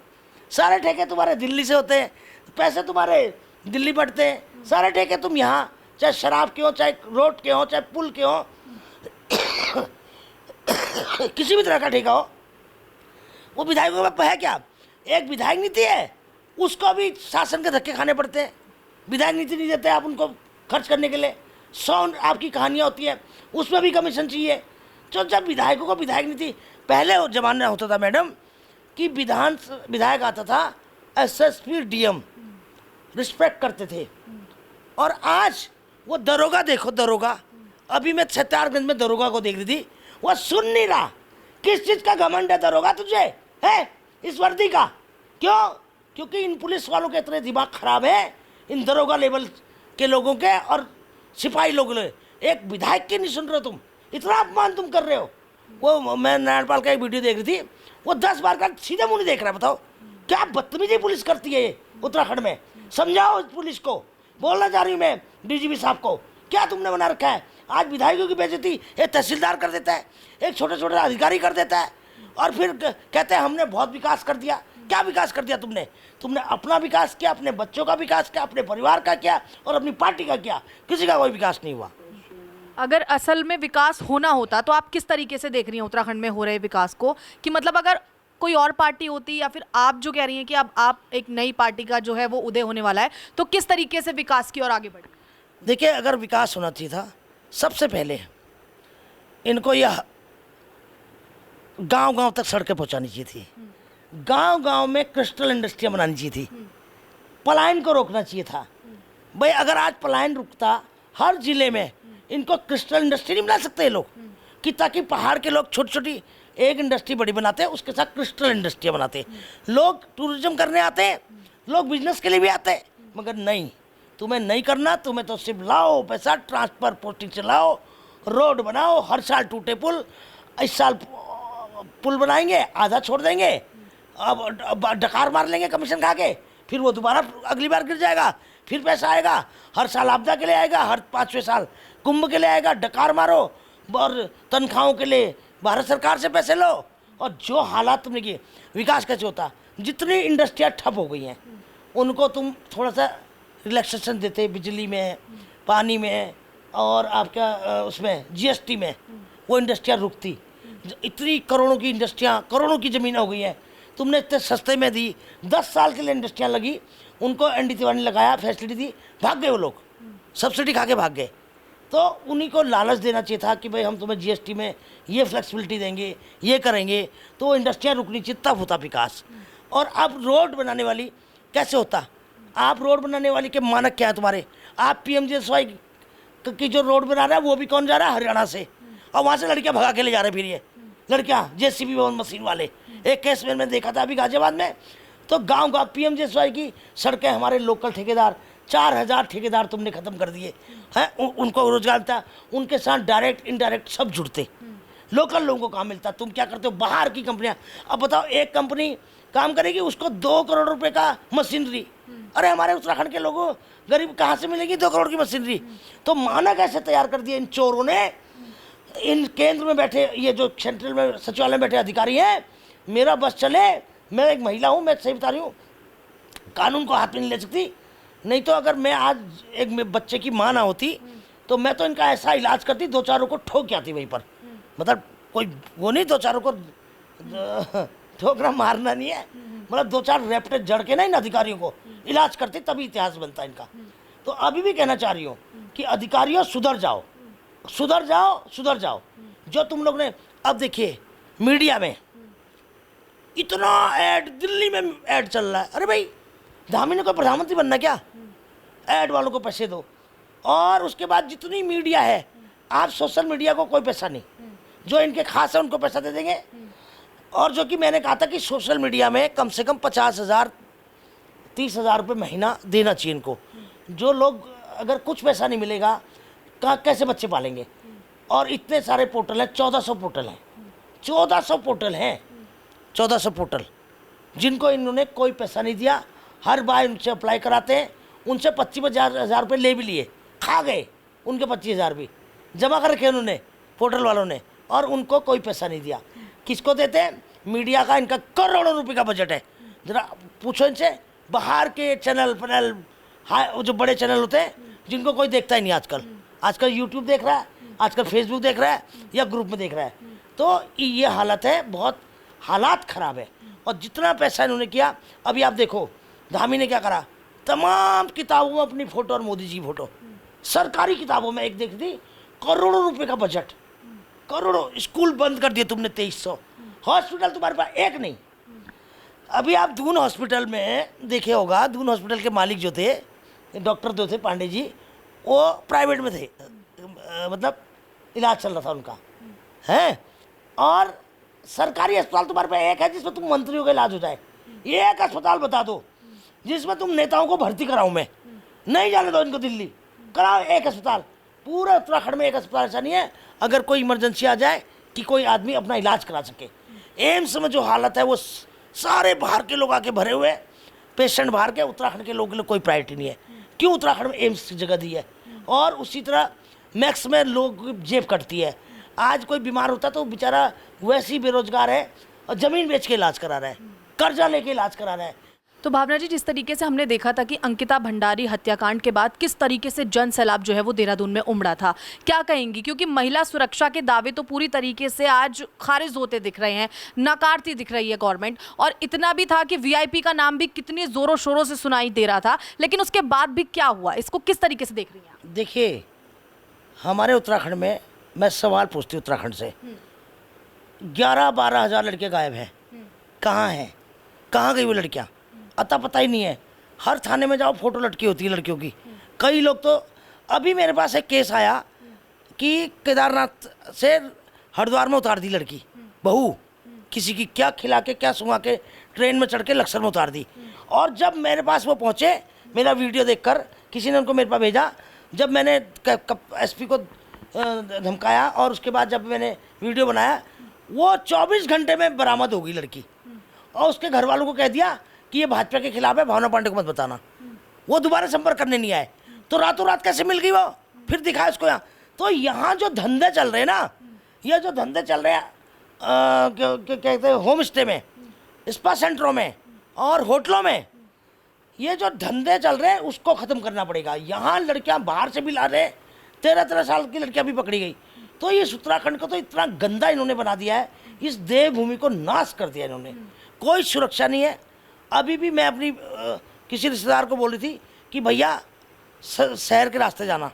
सारे ठेके तुम्हारे दिल्ली से होते हैं, पैसे तुम्हारे दिल्ली बढ़ते हैं, सारे ठेके तुम यहाँ, चाहे शराब के हो, चाहे रोड के हो, चाहे पुल के हो, किसी भी तरह का ठेका हो, वो विधायकों में है क्या? एक विधायक नीति है, उसको भी शासन के धक्के खाने पड़ते हैं। विधायक नीति नहीं देते आप उनको खर्च करने के लिए, 100 आपकी कहानियाँ होती है, उसमें भी कमीशन चाहिए। तो जब विधायकों को विधायक नीति, पहले ज़माने होता था मैडम कि विधायक आता था, एसएसपी डीएम रिस्पेक्ट करते थे, और आज वो दरोगा देखो, दरोगा, अभी मैं छत्तारगंज में दरोगा को देख रही थी, वो सुन नहीं रहा। किस चीज़ का घमंड है दरोगा तुझे, है इस वर्दी का? क्यों? क्योंकि इन पुलिस वालों के इतने दिमाग खराब है, इन दरोगा लेवल के लोगों के और सिपाही लोगों ने। एक विधायक की नहीं सुन रहे हो तुम, इतना अपमान तुम कर रहे हो। वो मैं नारायणपाल का एक वीडियो देख रही थी, वो 10 बार का सीधे मुंह नहीं देख रहा। बताओ क्या बदतमीजी पुलिस करती है ये उत्तराखंड में, समझाओ इस पुलिस को। बोलना चाह रही हूँ मैं डीजीपी साहब को, क्या तुमने बना रखा है? आज विधायकों की बेइज्जती एक तहसीलदार कर देता है, एक छोटे छोटे अधिकारी कर देता है, और फिर कहते हैं हमने बहुत विकास कर दिया। क्या विकास कर दिया तुमने? तुमने अपना विकास किया, अपने बच्चों का विकास किया, अपने परिवार का किया, और अपनी पार्टी का किया, किसी का कोई विकास नहीं हुआ। अगर असल में विकास होना होता तो आप किस तरीके से देख रही हैं उत्तराखंड में हो रहे विकास को? कि मतलब अगर कोई और पार्टी होती, या फिर आप जो कह रही हैं कि अब आप एक नई पार्टी का जो है वो उदय होने वाला है, तो किस तरीके से विकास की ओर आगे बढ़े? देखिए, अगर विकास होना चाहिए था, सबसे पहले इनको यह गांव-गांव तक सड़कें पहुंचानी चाहिए थी, गांव-गांव में क्रिस्टल इंडस्ट्रियां बनानी चाहिए थी, पलायन को रोकना चाहिए था। भाई अगर आज पलायन रुकता, हर जिले में इनको क्रिस्टल इंडस्ट्री नहीं बना सकते ये लोग, कि ताकि पहाड़ के लोग छोटी छोटी एक इंडस्ट्री बड़ी बनाते हैं, उसके साथ क्रिस्टल इंडस्ट्रियाँ बनाते हैं। लोग टूरिज्म करने आते हैं, लोग बिजनेस के लिए भी आते हैं, मगर नहीं, तुम्हें नहीं करना। तुम्हें तो सिर्फ लाओ पैसा, ट्रांसफर पोस्टिंग से लाओ, रोड बनाओ, हर साल टूटे पुल, इस साल पुल बनाएंगे, आधा छोड़ देंगे, अब डकार मार लेंगे कमीशन खा के, फिर वो दोबारा अगली बार गिर जाएगा, फिर पैसा आएगा, हर साल आपदा के लिए आएगा, हर 5वें साल कुंभ के लिए आएगा, डकार मारो, और तनख्वाहों के लिए भारत सरकार से पैसे लो। और जो हालात तुमने किए, विकास कैसे होता? जितनी इंडस्ट्रियाँ ठप हो गई हैं, उनको तुम थोड़ा सा रिलैक्सेशन देते, बिजली में, पानी में, और आपका उसमें जीएसटी में, वो इंडस्ट्रियाँ रुकती। इतनी करोड़ों की इंडस्ट्रियाँ, करोड़ों की ज़मीनें हो गई हैं, तुमने इतने सस्ते में दी, 10 साल के लिए इंडस्ट्रियाँ लगी, उनको एनडी तिवारी लगाया, फैसिलिटी दी, भाग गए वो लोग, सब्सिडी खा के भाग गए। तो उन्हीं को लालच देना चाहिए था कि भाई हम तुम्हें जीएसटी में ये फ्लेक्सिबिलिटी देंगे, ये करेंगे, तो वो इंडस्ट्रियाँ रुकनी चाहिए, तब होता विकास। और अब रोड बनाने वाली कैसे होता? आप रोड बनाने वाली के मानक क्या है तुम्हारे? आप पीएमजीएसवाई की जो रोड बना रहा है वो भी कौन जा रहा है? हरियाणा से, और वहाँ से लड़कियाँ भगा के ले जा रहे, फिर ये लड़कियाँ जेसीबी मशीन वाले। एक केस में मैंने देखा था अभी गाजियाबाद में, तो गांव पीएमजीएसवाई की सड़कें हमारे लोकल ठेकेदार, 4000 ठेकेदार तुमने ख़त्म कर दिए हैं, उनको रोजगार मिलता, उनके साथ डायरेक्ट इनडायरेक्ट सब जुड़ते, लोकल लोगों को काम मिलता। तुम क्या करते हो? बाहर की कंपनियां। अब बताओ, एक कंपनी काम करेगी, उसको 2 करोड़ रुपए का मशीनरी। अरे हमारे उत्तराखंड के लोगों गरीब कहाँ से मिलेगी 2 करोड़ की मशीनरी? तो मानक ऐसे तैयार कर दिए इन चोरों ने। इन केंद्र में बैठे, ये जो सेंट्रल में सचिवालय में बैठे अधिकारी हैं, मेरा बस चले, मैं एक महिला हूँ, मैं सही बता रही हूँ, कानून को हाथ में नहीं ले सकती। नहीं तो अगर मैं आज एक बच्चे की माँ ना होती तो मैं तो इनका ऐसा इलाज करती, 2-4 को ठोक के आती वहीं पर। मतलब कोई वो नहीं, 2-4 को ठोकना मारना नहीं है, मतलब 2-4 रेपटे जड़ के ना इन अधिकारियों को इलाज करती, तभी इतिहास बनता है इनका। तो अभी भी कहना चाह रही हूँ कि अधिकारियों सुधर जाओ, सुधर जाओ, सुधर जाओ। जो तुम लोग ने, अब देखिए मीडिया में इतना ऐड, दिल्ली में ऐड चल रहा है। अरे भाई धामी को प्रधानमंत्री बनना क्या? ऐड वालों को पैसे दो। और उसके बाद जितनी मीडिया है, आप सोशल मीडिया को कोई पैसा नहीं, जो इनके खास है उनको पैसा दे देंगे। और जो कि मैंने कहा था कि सोशल मीडिया में कम से कम 50,000 30,000 रुपये महीना देना चाहिए इनको। जो लोग, अगर कुछ पैसा नहीं मिलेगा कैसे बच्चे पालेंगे? और इतने सारे पोर्टल हैं, 1400 पोर्टल हैं, 1400 पोर्टल हैं, 1400 पोर्टल, जिनको इन्होंने कोई पैसा नहीं दिया। हर बार उनसे अप्लाई कराते हैं, उनसे 25,000 रुपये ले भी लिए, खा गए उनके 25,000 भी जमा कर रखे उन्होंने, पोर्टल वालों ने, और उनको कोई पैसा नहीं दिया। किसको देते हैं? मीडिया का इनका करोड़ों रुपए का बजट है। जरा पूछो इनसे, बाहर के चैनल पैनल, हाई जो बड़े चैनल होते हैं जिनको कोई देखता ही नहीं आजकल। आजकल यूट्यूब देख रहा है, आजकल फेसबुक देख रहा है या ग्रुप में देख रहा है। तो ये हालत है, बहुत हालात ख़राब है। और जितना पैसा इन्होंने किया, अभी आप देखो धामी ने क्या करा, तमाम किताबों में अपनी फ़ोटो और मोदी जी फ़ोटो, सरकारी किताबों में एक देख दी, करोड़ों रुपए का बजट, करोड़ों। स्कूल बंद कर दिए तुमने 2300, हॉस्पिटल तुम्हारे पास एक नहीं। अभी आप दून हॉस्पिटल में देखे होगा, दून हॉस्पिटल के मालिक जो थे, डॉक्टर जो थे पांडे जी, वो प्राइवेट में थे, मतलब इलाज चल रहा था उनका, हैं। और सरकारी अस्पताल तुम्हारे पास एक है जिसमें तुम मंत्रियों का इलाज हो जाए। ये एक अस्पताल बता दो जिसमें तुम नेताओं को भर्ती कराओ। मैं नहीं जाने दो इनको दिल्ली, कराओ एक अस्पताल। पूरे उत्तराखंड में एक अस्पताल ऐसा नहीं है अगर कोई इमरजेंसी आ जाए कि कोई आदमी अपना इलाज करा सके। एम्स में जो हालत है वो सारे बाहर के लोग आके भरे हुए, पेशेंट बाहर के, उत्तराखंड के लोगों के लिए कोई प्रायोरिटी नहीं है। क्यों उत्तराखंड में एम्स की जगह दी है? और उसी तरह मैक्स में लोग जेब कटती है। आज कोई बीमार होता तो बेचारा वैसे ही बेरोजगार है और ज़मीन बेच के इलाज करा रहा है, कर्जा लेके इलाज करा रहा है। तो भावना जी, जिस तरीके से हमने देखा था कि अंकिता भंडारी हत्याकांड के बाद किस तरीके से जन सैलाब जो है वो देहरादून में उमड़ा था, क्या कहेंगी? क्योंकि महिला सुरक्षा के दावे तो पूरी तरीके से आज खारिज होते दिख रहे हैं, नकारती दिख रही है गवर्नमेंट। और इतना भी था कि वीआईपी का नाम भी कितनी जोरों शोरों से सुनाई दे रहा था, लेकिन उसके बाद भी क्या हुआ, इसको किस तरीके से देख रही हैं आप? देखिए हमारे उत्तराखंड में, मैं सवाल पूछती हूँ उत्तराखंड से, 11-12 हज़ार लड़के गायब हैं। कहाँ हैं? कहाँ गई वो लड़कियाँ? अता पता ही नहीं है। हर थाने में जाओ फोटो लटकी होती है लड़कियों की। कई लोग तो, अभी मेरे पास एक केस आया कि केदारनाथ से हरिद्वार में उतार दी लड़की, बहू किसी की, क्या खिला के क्या सुंघा के ट्रेन में चढ़ के लक्सर में उतार दी। और जब मेरे पास वो पहुँचे, मेरा वीडियो देखकर किसी ने उनको मेरे पास भेजा, जब मैंने एसपी को धमकाया और उसके बाद जब मैंने वीडियो बनाया, वो 24 घंटे में बरामद हो गई लड़की। और उसके घर वालों को कह दिया कि ये भाजपा के खिलाफ है, भावना पांडे को मत बताना। वो दोबारा संपर्क करने नहीं आए, तो रातों रात कैसे मिल गई वो? फिर दिखाया उसको यहाँ। तो यहाँ जो धंधे चल रहे हैं ना, ये जो धंधे चल रहे हैं क्या कहते हैं, होम स्टे में, स्पा सेंटरों में और होटलों में, ये जो धंधे चल रहे हैं उसको ख़त्म करना पड़ेगा। यहाँ लड़कियाँ बाहर से भी ला रहे, 13-13 साल की लड़कियाँ भी पकड़ी गई। तो ये उत्तराखंड को तो इतना गंदा इन्होंने बना दिया है, इस देवभूमि को नाश कर दिया इन्होंने। कोई सुरक्षा नहीं है। अभी भी मैं अपनी किसी रिश्तेदार को बोल रही थी कि भैया शहर के रास्ते जाना,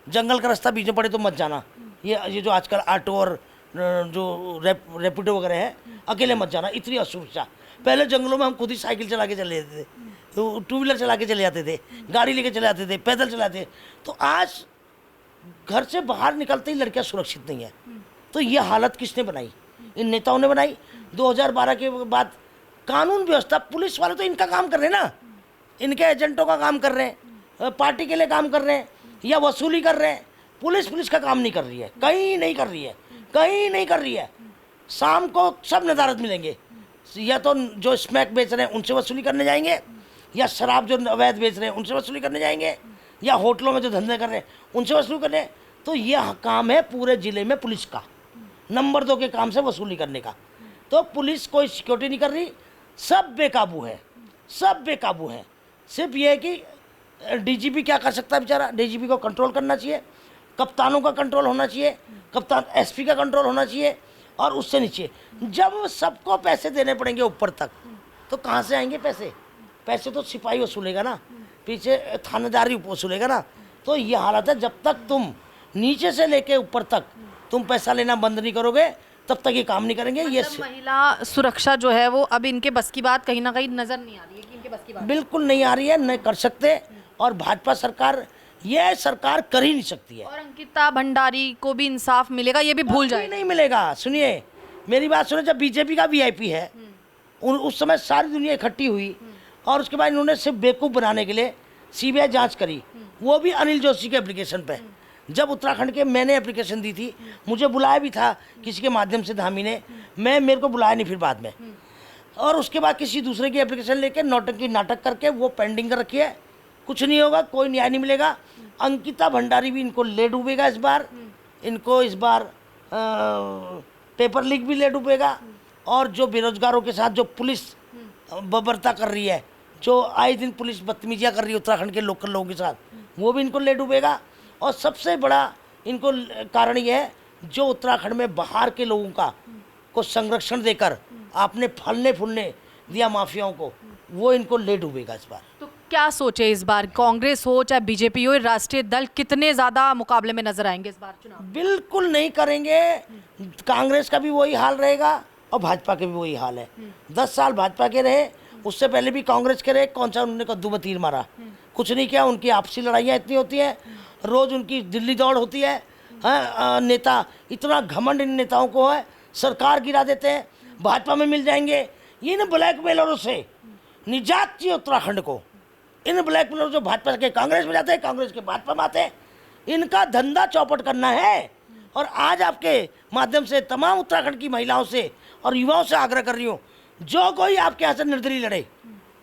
जंगल का रास्ता बीच में पड़े तो मत जाना। ये जो आजकल ऑटो और जो रेपिडो वगैरह है, अकेले मत जाना, इतनी असुरक्षा। पहले जंगलों में हम खुद ही साइकिल चला के चले जाते थे, तो 2 व्हीलर चला के चले जाते थे, गाड़ी लेके चले जाते थे, पैदल चलाते। तो आज घर से बाहर निकलते ही लड़कियां सुरक्षित नहीं है। तो ये हालत किसने बनाई? इन नेताओं ने बनाई। 2012 के बाद कानून व्यवस्था, पुलिस वाले तो इनका काम कर रहे हैं ना, इनके एजेंटों का काम कर रहे हैं, पार्टी के लिए काम कर रहे हैं या वसूली कर रहे हैं। पुलिस का काम नहीं कर रही है, कहीं नहीं कर रही है, कहीं नहीं कर रही है। शाम को सब नदारत मिलेंगे, या तो जो स्मैक बेच रहे हैं उनसे वसूली करने जाएंगे, या शराब जो अवैध बेच रहे हैं उनसे वसूली करने जाएंगे, या होटलों में जो धंधे कर रहे हैं उनसे वसूली करने। तो ये काम है पूरे ज़िले में पुलिस का, नंबर 2 के काम से वसूली करने का। तो पुलिस कोई सिक्योरिटी नहीं कर रही, सब बेकाबू है, सब बेकाबू है। सिर्फ ये है कि डीजीपी क्या कर सकता है बेचारा, डीजीपी को कंट्रोल करना चाहिए, कप्तानों का कंट्रोल होना चाहिए, कप्तान एसपी का कंट्रोल होना चाहिए, और उससे नीचे जब सबको पैसे देने पड़ेंगे ऊपर तक, तो कहाँ से आएंगे पैसे? पैसे तो सिपाही वसूलेगा ना, पीछे थानेदारी वसूलेगा ना। तो ये हालत है, जब तक तुम नीचे से लेके ऊपर तक तुम पैसा लेना बंद नहीं करोगे तब तक ये काम नहीं करेंगे। ये महिला सुरक्षा जो है वो अब इनके बस की बात कहीं ना कहीं नजर नहीं आ रही है कि इनके बस की बात बिल्कुल नहीं आ रही है, नहीं कर सकते, और भाजपा सरकार ये सरकार कर ही नहीं सकती है। और अंकिता भंडारी को भी इंसाफ मिलेगा ये भी भूल जाए नहीं मिलेगा। सुनिए मेरी बात सुनिए, जब बीजेपी का वीआईपी है उस समय सारी दुनिया इकट्ठी हुई, और उसके बाद इन्होंने सिर्फ बेवकूफ़ बनाने के लिए सीबीआई जांच करी, वो भी अनिल जोशी के एप्लीकेशन पे। जब उत्तराखंड के मैंने एप्लीकेशन दी थी, मुझे बुलाया भी था किसी के माध्यम से धामी ने, मेरे को बुलाया नहीं फिर बाद में, और उसके बाद किसी दूसरे की एप्लीकेशन लेके नौटंकी नाटक करके वो पेंडिंग कर रखी है। कुछ नहीं होगा, कोई न्याय नहीं मिलेगा। अंकिता भंडारी भी इनको ले डूबेगा इस बार, इनको इस बार पेपर लीक भी ले डूबेगा, और जो बेरोजगारों के साथ जो पुलिस बर्बरता कर रही है, जो आए दिन पुलिस बदतमीजियाँ कर रही है उत्तराखंड के लोकल लोगों के साथ, वो भी इनको ले डूबेगा। और सबसे बड़ा इनको कारण ये है, जो उत्तराखंड में बाहर के लोगों का को संरक्षण देकर आपने फलने फूलने दिया माफियाओं को, वो इनको ले डूबेगा इस बार। तो क्या सोचे इस बार, कांग्रेस हो चाहे बीजेपी हो, राष्ट्रीय दल कितने ज्यादा मुकाबले में नजर आएंगे इस बार चुनाव? बिल्कुल नहीं करेंगे। कांग्रेस का भी वही हाल रहेगा और भाजपा के भी वही हाल है। 10 साल भाजपा के रहे, उससे पहले भी कांग्रेस के रहे, कौन सा उन्होंने कद्दू में तीर मारा? कुछ नहीं किया। उनकी आपसी लड़ाइयाँ इतनी होती हैं, रोज उनकी दिल्ली दौड़ होती है। नेता इतना घमंड इन नेताओं को है, सरकार गिरा देते हैं, भाजपा में मिल जाएंगे। इन ब्लैकमेलरों से निजात चाहिए उत्तराखंड को। इन ब्लैकमेलरों जो भाजपा के कांग्रेस में जाते हैं, कांग्रेस के भाजपा में आते हैं, इनका धंधा चौपट करना है। और आज आपके माध्यम से तमाम उत्तराखंड की महिलाओं से और युवाओं से आग्रह कर रही हूँ, जो कोई आपके यहाँ से निर्दलीय लड़े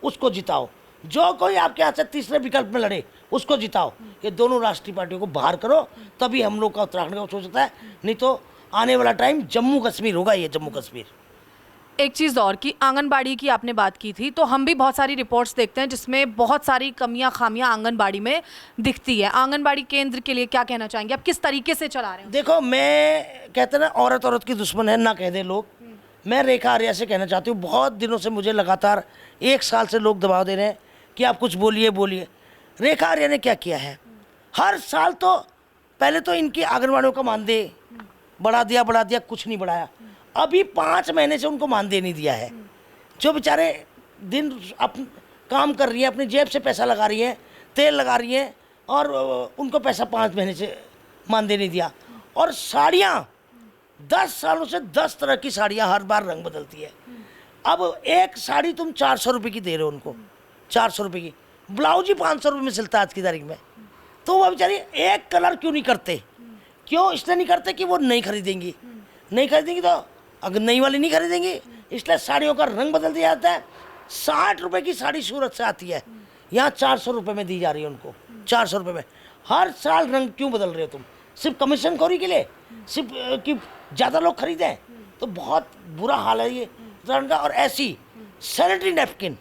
उसको जिताओ, जो कोई आपके यहाँ से तीसरे विकल्प में लड़े उसको जिताओ। ये दोनों राष्ट्रीय पार्टियों को बाहर करो, तभी हम लोग का उत्तराखंड का सोचता है। नहीं तो आने वाला टाइम जम्मू कश्मीर होगा, ये जम्मू कश्मीर। एक चीज़ और कि आंगनबाड़ी की आपने बात की थी, तो हम भी बहुत सारी रिपोर्ट्स देखते हैं जिसमें बहुत सारी कमियां खामियां आंगनबाड़ी में दिखती है। आंगनबाड़ी केंद्र के लिए क्या कहना चाहेंगे, आप किस तरीके से चला रहे हैं? देखो, मैं कहते ना औरत की दुश्मन है ना कह दे लोग। मैं रेखा आर्या से कहना चाहती हूँ, बहुत दिनों से मुझे लगातार 1 साल से लोग दबाव दे रहे हैं कि आप कुछ बोलिए। रेखा आर्या ने क्या किया है? हर साल तो पहले तो इनकी आंगनबाड़ियों का मानदेय बढ़ा दिया, कुछ नहीं बढ़ाया। अभी 5 महीने से उनको मानदेय नहीं दिया है। जो बेचारे दिन काम कर रही है, अपनी जेब से पैसा लगा रही है, तेल लगा रही है, और उनको पैसा 5 महीने से मानदेय नहीं दिया। और साड़ियाँ 10 सालों से 10 तरह की साड़ियाँ हर बार रंग बदलती है। अब एक साड़ी तुम 400 रुपये की दे रहे हो उनको, 400 रुपये की। ब्लाउज ही 500 रुपये में सिलता है आज की तारीख में। तो वो बेचारी एक कलर क्यों नहीं करते? क्यों इसलिए नहीं करते कि वो नहीं खरीदेंगी तो अगर नई वाली नहीं खरीदेंगी, इसलिए साड़ियों का रंग बदल दिया जाता है। 60 रुपये की साड़ी सूरत से आती है, यहाँ 400 रुपये में दी जा रही है उनको, 400 रुपये में। हर साल रंग क्यों बदल रहे हो तुम? सिर्फ कमीशन खोरी के लिए, सिर्फ कि ज़्यादा लोग खरीदें? तो बहुत बुरा हाल है ये रंग का। और ऐसी सैनिटरी नैपकिन,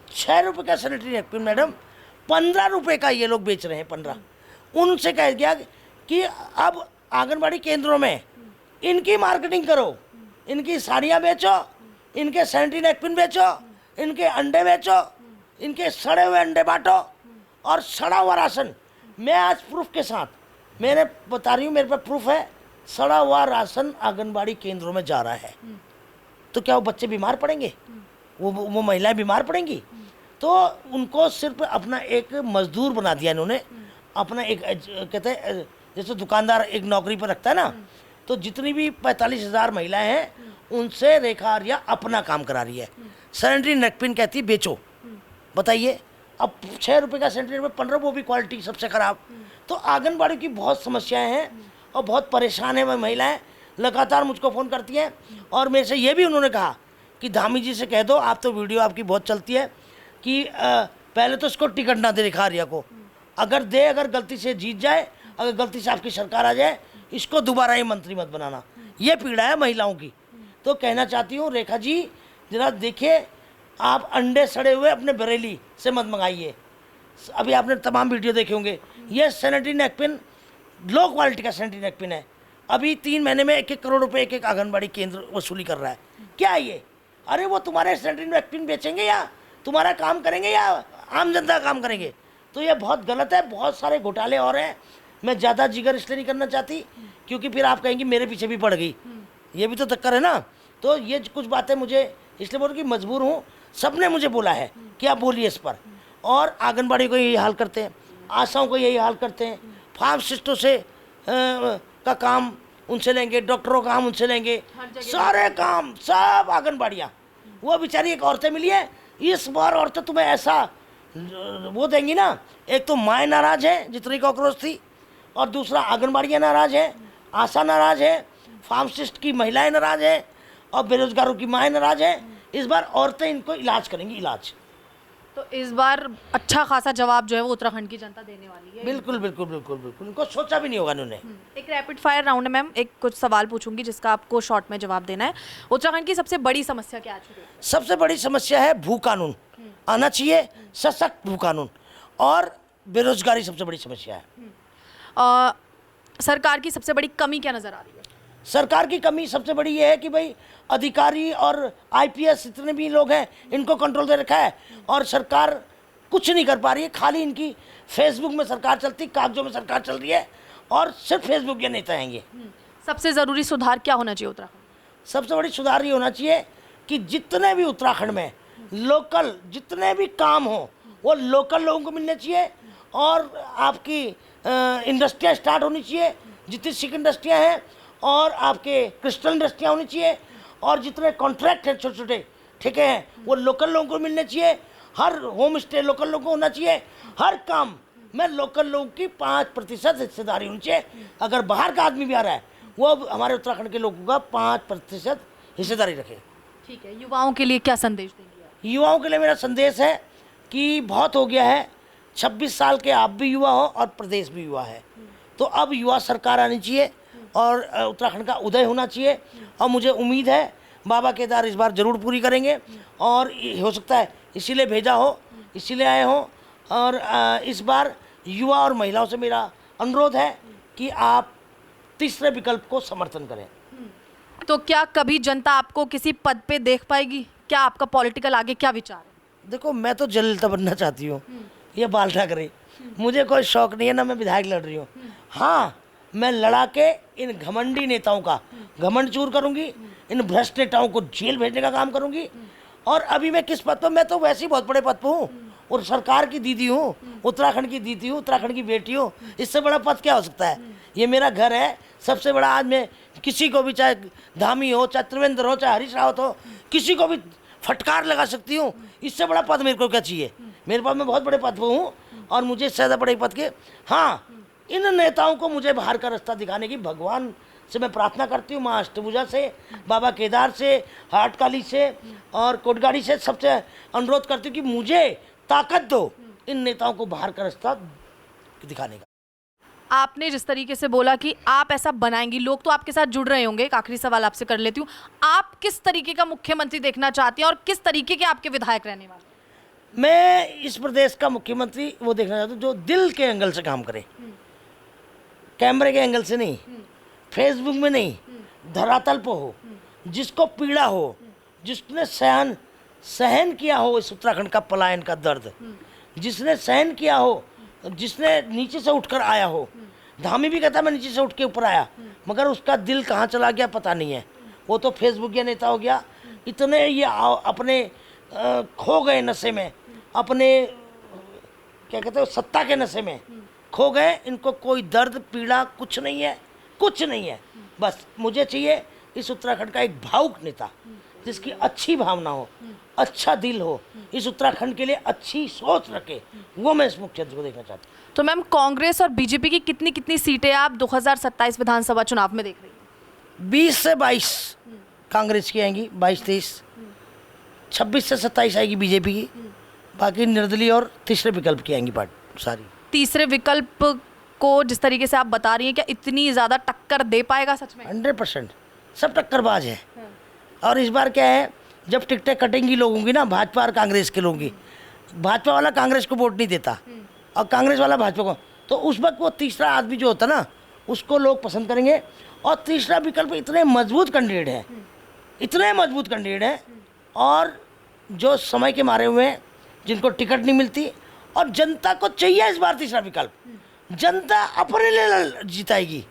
6 रुपये का सैनिटरी नैपकिन मैडम 15 रुपये का ये लोग बेच रहे हैं, 15। उनसे कह दिया कि अब आंगनबाड़ी केंद्रों में इनकी मार्केटिंग करो, इनकी साड़ियाँ बेचो, इनके सैनिटरी नैपकिन बेचो, इनके अंडे बेचो, इनके सड़े हुए अंडे बांटो, और सड़ा हुआ राशन। मैं आज प्रूफ के साथ मैंने बता रही हूँ, मेरे पास प्रूफ है, सड़ा हुआ राशन आंगनबाड़ी केंद्रों में जा रहा है। तो क्या वो बच्चे बीमार पड़ेंगे? वो महिलाएं बीमार पड़ेंगी? तो उनको सिर्फ अपना एक मजदूर बना दिया इन्होंने, अपना एक कहते हैं जैसे दुकानदार एक नौकरी पर रखता है ना, तो जितनी भी 45,000 महिलाएं हैं उनसे रेखा आर्या अपना काम करा रही है। सैनिटरी नैपकिन कहती है बेचो। बताइए, अब 6 रुपये का सैनिटरी नैपकिन 15, वो भी क्वालिटी सबसे ख़राब। तो आंगनबाड़ी की बहुत समस्याएं हैं और बहुत परेशान है। वह महिलाएं लगातार मुझको फ़ोन करती हैं, और मेरे से ये भी उन्होंने कहा कि धामी जी से कह दो, आप तो वीडियो आपकी बहुत चलती है, कि पहले तो इसको टिकट ना दे रेखा आर्या को, अगर गलती से जीत जाए, अगर गलती से आपकी सरकार आ जाए, इसको दोबारा ही मंत्री मत बनाना। ये पीड़ा है महिलाओं की। तो कहना चाहती हूँ रेखा जी, जरा देखिए, आप अंडे सड़े हुए अपने बरेली से मत मंगाइए, अभी आपने तमाम वीडियो देखे होंगे, ये सैनिटरी नैपकिन लो क्वालिटी का सैनिटरी नैपकिन है। अभी 3 महीने में 1-1 करोड़ रुपए एक आंगनबाड़ी केंद्र वसूली कर रहा है। क्या है ये? अरे वो तुम्हारे सैनिटरी नैपकिन बेचेंगे या तुम्हारा काम करेंगे या आम जनता का काम करेंगे? तो ये बहुत गलत है। बहुत सारे घोटाले और हैं। मैं ज़्यादा जिगर इसलिए नहीं करना चाहती क्योंकि फिर आप कहेंगे मेरे पीछे भी पड़ गई, ये भी तो चक्कर है ना। तो ये कुछ बातें मुझे इसलिए बोल कि मजबूर हूँ। सबने मुझे बोला है कि आप बोलिए इस पर, और आंगनबाड़ी को यही हाल करते हैं, आशाओं को यही हाल करते हैं, फार्मासिस्टों से का काम उनसे लेंगे, डॉक्टरों का काम उनसे लेंगे, सारे काम सब आंगनबाड़ियाँ। वो बेचारी एक औरतें मिली है, इस बार औरतें तुम्हें ऐसा वो देंगी ना, एक तो माएँ नाराज है जितनी कॉकरोच थी, और दूसरा आंगनबाड़ियाँ नाराज है, आशा नाराज है, फार्मासिस्ट की महिलाएं नाराज है, और बेरोजगारों की माएँ नाराज है। इस बार औरतें इनको इलाज करेंगी, इलाज। तो इस बार अच्छा खासा जवाब जो है वो उत्तराखंड की जनता देने वाली है। बिल्कुल बिल्कुल बिल्कुल बिल्कुल, इनको सोचा भी नहीं होगा इन्होंने। एक रैपिड फायर राउंड है मैम, एक कुछ सवाल पूछूंगी जिसका आपको शॉर्ट में जवाब देना है। उत्तराखंड की सबसे बड़ी समस्या क्या है? सबसे बड़ी समस्या है भू कानून आना चाहिए, सशक्त भू कानून, और बेरोजगारी सबसे बड़ी समस्या है। सरकार की सबसे बड़ी कमी क्या नजर आ रही है? सरकार की कमी सबसे बड़ी ये है कि भाई अधिकारी और आईपीएस जितने भी लोग हैं इनको कंट्रोल दे रखा है, और सरकार कुछ नहीं कर पा रही है। खाली इनकी फेसबुक में सरकार चलती, कागजों में सरकार चल रही है, और सिर्फ फेसबुक के नेता हैं ये। सबसे ज़रूरी सुधार क्या होना चाहिए उत्तराखंड? सबसे बड़ी सुधार ये होना चाहिए कि जितने भी उत्तराखंड में लोकल जितने भी काम हो वो लोकल लोगों को मिलने चाहिए, और आपकी इंडस्ट्रियाँ स्टार्ट होनी चाहिए, जितनी सिक इंडस्ट्रियाँ हैं, और आपके क्रिस्टल इंडस्ट्रियाँ होनी चाहिए, और जितने कॉन्ट्रैक्ट हैं छोटे छोटे ठेके हैं वो लोकल लोगों को मिलने चाहिए। हर होम स्टे लोकल लोगों को होना चाहिए। हर काम में लोकल लोगों की 5% हिस्सेदारी होनी चाहिए। अगर बाहर का आदमी भी आ रहा है वो हमारे उत्तराखंड के लोगों का 5% हिस्सेदारी रखे। ठीक है, युवाओं के लिए क्या संदेश देंगे? युवाओं के लिए मेरा संदेश है कि बहुत हो गया है। 26 साल के आप भी युवा हो और प्रदेश भी युवा है, तो अब युवा सरकार आनी चाहिए और उत्तराखंड का उदय होना चाहिए। और मुझे उम्मीद है बाबा केदार इस बार ज़रूर पूरी करेंगे, और हो सकता है इसीलिए भेजा हो, इसीलिए आए हो। और इस बार युवा और महिलाओं से मेरा अनुरोध है कि आप तीसरे विकल्प को समर्थन करें। तो क्या कभी जनता आपको किसी पद पे देख पाएगी? क्या आपका पॉलिटिकल आगे क्या विचार है? देखो, मैं तो जयललिता बनना चाहती हूँ, ये बाल ठाकरे, मुझे कोई शौक नहीं है, ना मैं विधायक लड़ रही हूँ। हाँ, मैं लड़ा के इन घमंडी नेताओं का घमंड चूर करूंगी, इन भ्रष्ट नेताओं को जेल भेजने का काम करूंगी। और अभी मैं किस पद पर, मैं तो वैसे ही बहुत बड़े पद पर हूँ, और सरकार की दीदी हूँ, उत्तराखंड की दीदी हूँ, उत्तराखंड की बेटी हूँ। इससे बड़ा पद क्या हो सकता है? ये मेरा घर है, सबसे बड़ा। आज मैं किसी को भी, चाहे धामी हो, चाहे त्रिवेंद्र हो, चाहे हरीश रावत हो, किसी को भी फटकार लगा सकती हूँ। इससे बड़ा पद मेरे को क्या चाहिए? मेरे पास, मैं बहुत बड़े पद पर हूँ, और मुझे इससे ज़्यादा बड़े पद के, हाँ, इन नेताओं को मुझे बाहर का रास्ता दिखाने की भगवान से मैं प्रार्थना करती हूँ, माँ अष्टभुजा से, बाबा केदार से, हाटकाली से और कोटगाड़ी से, सबसे अनुरोध करती हूँ कि मुझे ताकत दो इन नेताओं को बाहर का रास्ता दिखाने का। आपने जिस तरीके से बोला कि आप ऐसा बनाएंगी, लोग तो आपके साथ जुड़ रहे होंगे। एक आखिरी सवाल आपसे कर लेती हूँ, आप किस तरीके का मुख्यमंत्री देखना चाहती हैं और किस तरीके के आपके विधायक रहने वाले? मैं इस प्रदेश का मुख्यमंत्री वो देखना चाहता हूँ जो दिल के एंगल से काम करे, कैमरे के एंगल से नहीं, फेसबुक में नहीं, धरातल पर हो, जिसको पीड़ा हो, जिसने सहन किया हो इस उत्तराखंड का पलायन का दर्द, जिसने सहन किया हो, जिसने नीचे से उठकर आया हो। धामी भी कहता मैं नीचे से उठ के ऊपर आया, मगर उसका दिल कहाँ चला गया पता नहीं है। वो तो फेसबुक या नेता हो गया। इतने ये अपने खो गए नशे में, अपने क्या कहते हो सत्ता के नशे में खो गए। इनको कोई दर्द पीड़ा कुछ नहीं है, कुछ नहीं है। बस मुझे चाहिए इस उत्तराखंड का एक भावुक नेता जिसकी अच्छी भावना हो, अच्छा दिल हो, इस उत्तराखंड के लिए अच्छी सोच रखे। वो मैं इस मुख्यमंत्री को देखना चाहता हूँ। तो मैम, कांग्रेस और बीजेपी की कितनी कितनी सीटें आप 2027 विधानसभा चुनाव में देख रही हैं? 20 से 22 कांग्रेस की आएंगी, 22-23, 26 से 27 आएगी बीजेपी की, बाकी निर्दलीय और तीसरे विकल्प की आएंगी पार्टी सारी। तीसरे विकल्प को जिस तरीके से आप बता रही हैं, क्या इतनी ज़्यादा टक्कर दे पाएगा सच में? 100% सब टक्करबाज है। और इस बार क्या है, जब टिकटें कटेंगी लोगों की ना, भाजपा और कांग्रेस के लोगों की, भाजपा वाला कांग्रेस को वोट नहीं देता, और कांग्रेस वाला भाजपा को, तो उस वक्त वो तीसरा आदमी जो होता ना उसको लोग पसंद करेंगे। और तीसरा विकल्प इतने मजबूत कैंडिडेट हैं, इतने मजबूत कैंडिडेट हैं, और जो समय के मारे हुए हैं, जिनको टिकट नहीं मिलती, और जनता को चाहिए इस बार तीसरा विकल्प। जनता अपने लिए जिताएगी।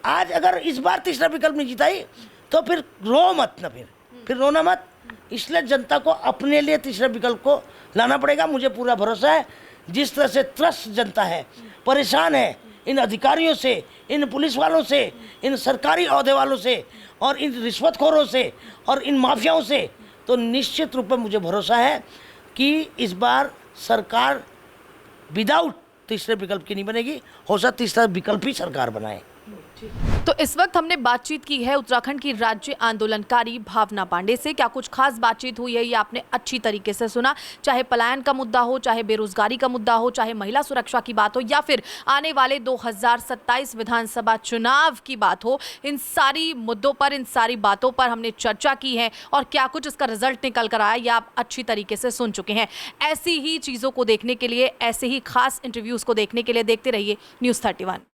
आज अगर इस बार तीसरा विकल्प नहीं जिताई तो फिर रो मत ना, फिर रोना मत। इसलिए जनता को अपने लिए तीसरे विकल्प को लाना पड़ेगा। मुझे पूरा भरोसा है, जिस तरह से त्रस्त जनता है, परेशान है इन अधिकारियों से, इन पुलिस वालों से, इन सरकारी अहदे वालों से, और इन रिश्वतखोरों से, और इन माफियाओं से, तो निश्चित रूप में मुझे भरोसा है कि इस बार सरकार विदाउट तीसरे विकल्प की नहीं बनेगी। हो सकता तीसरा विकल्प ही सरकार बनाए। तो इस वक्त हमने बातचीत की है उत्तराखंड की राज्य आंदोलनकारी भावना पांडे से। क्या कुछ खास बातचीत हुई है ये आपने अच्छी तरीके से सुना। चाहे पलायन का मुद्दा हो, चाहे बेरोजगारी का मुद्दा हो, चाहे महिला सुरक्षा की बात हो, या फिर आने वाले 2027 विधानसभा चुनाव की बात हो, इन सारी मुद्दों पर, इन सारी बातों पर हमने चर्चा की है। और क्या कुछ इसका रिजल्ट निकल कर आया ये आप अच्छी तरीके से सुन चुके हैं। ऐसी ही चीज़ों को देखने के लिए, ऐसे ही खास इंटरव्यूज़ को देखने के लिए देखते रहिए News 31।